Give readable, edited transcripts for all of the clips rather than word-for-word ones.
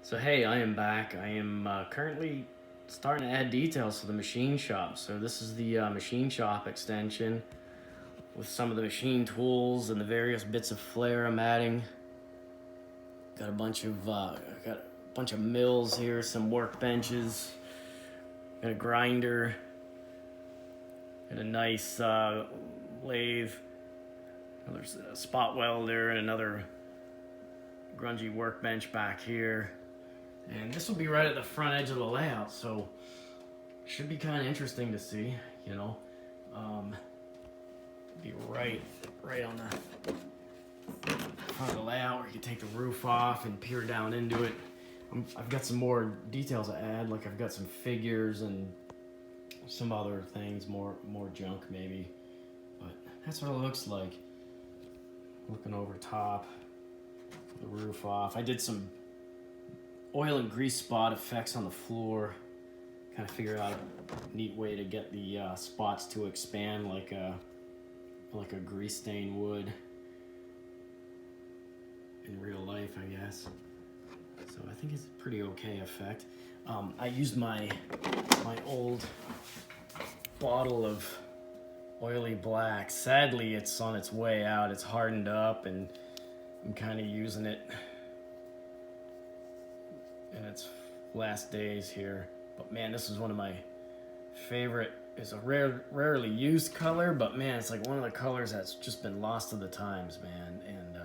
So hey, I am back. I am currently starting to add details to the machine shop. So this is the machine shop extension with some of the machine tools and the various bits of flair I'm adding. Got a bunch of mills here, some workbenches, got a grinder, and a nice lathe. There's a spot welder and another grungy workbench back here. And this will be right at the front edge of the layout, so should be kind of interesting to see, you know. Be right on the front of the layout where you can take the roof off and peer down into it. I've got some more details to add, like I've got some figures and some other things, more junk maybe. But that's what it looks like. Looking over top, the roof off. I did some oil and grease spot effects on the floor. Kind of figured out a neat way to get the spots to expand like a grease stain would in real life, I guess. So I think it's a pretty okay effect. I used my old bottle of oily black. Sadly, it's on its way out. It's hardened up, and I'm kind of using it in its last days here. But man, this is one of my favorite. It's a rarely used color, but man, it's like one of the colors that's just been lost to the times, man. And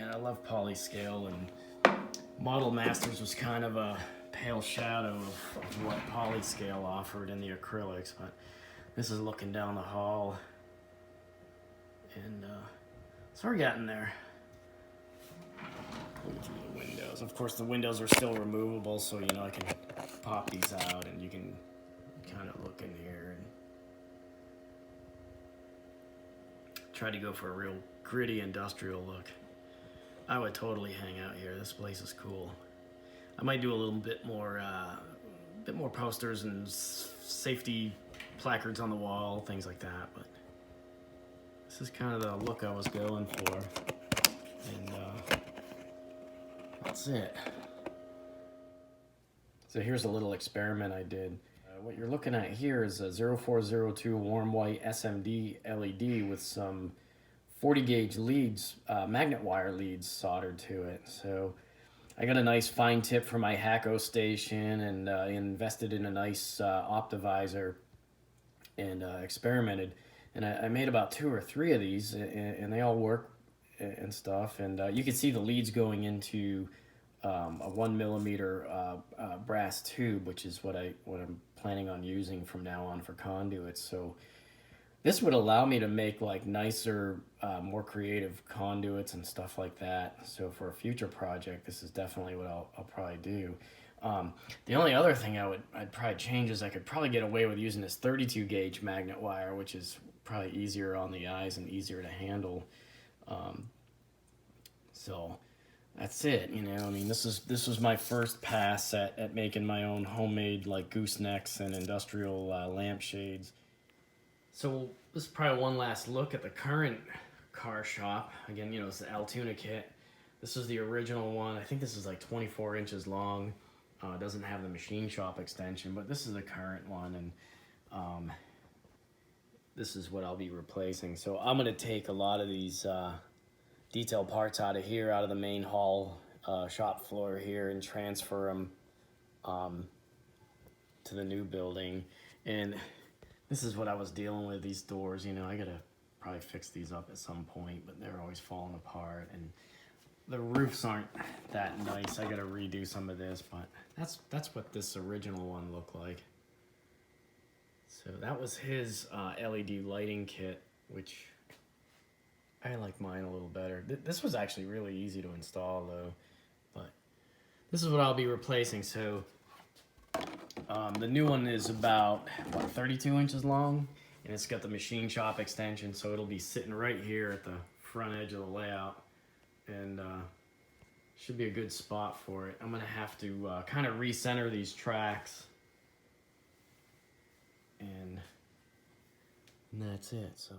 I love polyscale, and Model Masters was kind of a pale shadow of what polyscale offered in the acrylics. But this is looking down the hall, and so we're getting there. Looking through the windows. Of course, the windows are still removable, so you know I can pop these out, and you can kind of look in here and try to go for a real gritty industrial look. I would totally hang out here. This place is cool. I might do a little bit more posters and safety placards on the wall, things like that. But this is kind of the look I was going for, and that's it. So here's a little experiment I did. What you're looking at here is a 0402 warm white SMD LED with some 40 gauge leads, magnet wire leads soldered to it. So I got a nice fine tip for my Hacko station, and invested in a nice optivisor, and experimented. And I made about 2 or 3 of these, and they all work and stuff. And you can see the leads going into a 1mm brass tube, which is what I'm planning on using from now on for conduits. So this would allow me to make like nicer, more creative conduits and stuff like that. So for a future project, this is definitely what I'll probably do. The only other thing I'd probably change is I could probably get away with using this 32 gauge magnet wire, which is probably easier on the eyes and easier to handle. So that's it, you know. I mean, this was my first pass at making my own homemade like goosenecks and industrial lampshades. So this is probably one last look at the current car shop. Again, you know, it's the Altoona kit. This is the original one. I think this is like 24 inches long. It doesn't have the machine shop extension, but this is the current one, and this is what I'll be replacing. So I'm gonna take a lot of these detail parts out of here, out of the main hall shop floor here, and transfer them to the new building. And this is what I was dealing with, these doors. You know, I gotta probably fix these up at some point, but they're always falling apart, and the roofs aren't that nice. I gotta redo some of this, but that's what this original one looked like. So that was his LED lighting kit, which I like mine a little better. This was actually really easy to install though, but this is what I'll be replacing. So the new one is about, what, 32 inches long, and it's got the machine shop extension, so it'll be sitting right here at the front edge of the layout, and should be a good spot for it. I'm gonna have to kind of recenter these tracks, and that's it. So